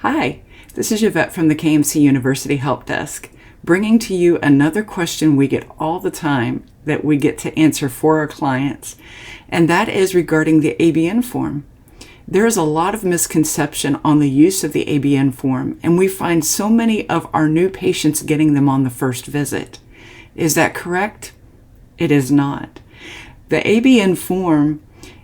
Hi, this is Yvette from the KMC University Help Desk, bringing to you another question we get all the time that we get to answer for our clients, and that is regarding the ABN form. There is a lot of misconception on the use of the ABN form, and we find so many of our new patients getting them on the first visit. Is that correct? It is not. The ABN form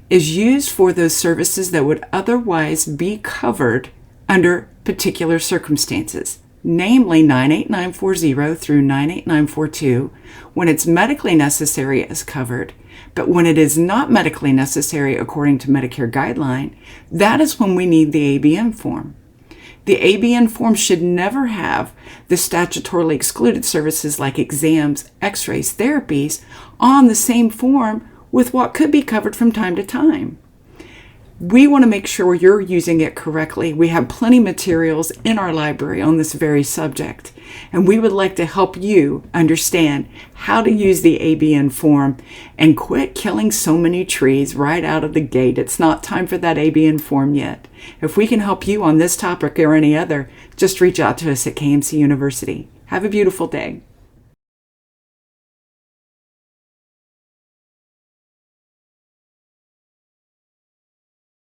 is used for those services that would otherwise be covered under particular circumstances, namely 98940 through 98942, when it's medically necessary as covered, but when it is not medically necessary according to Medicare guideline, that is when we need the ABN form. The ABN form should never have the statutorily excluded services like exams, x-rays, therapies on the same form with what could be covered from time to time. We want to make sure you're using it correctly. We have plenty of materials in our library on this very subject, and we would like to help you understand how to use the ABN form and quit killing so many trees right out of the gate. It's not time for that ABN form yet. If we can help you on this topic or any other, just reach out to us at KMC University. Have a beautiful day.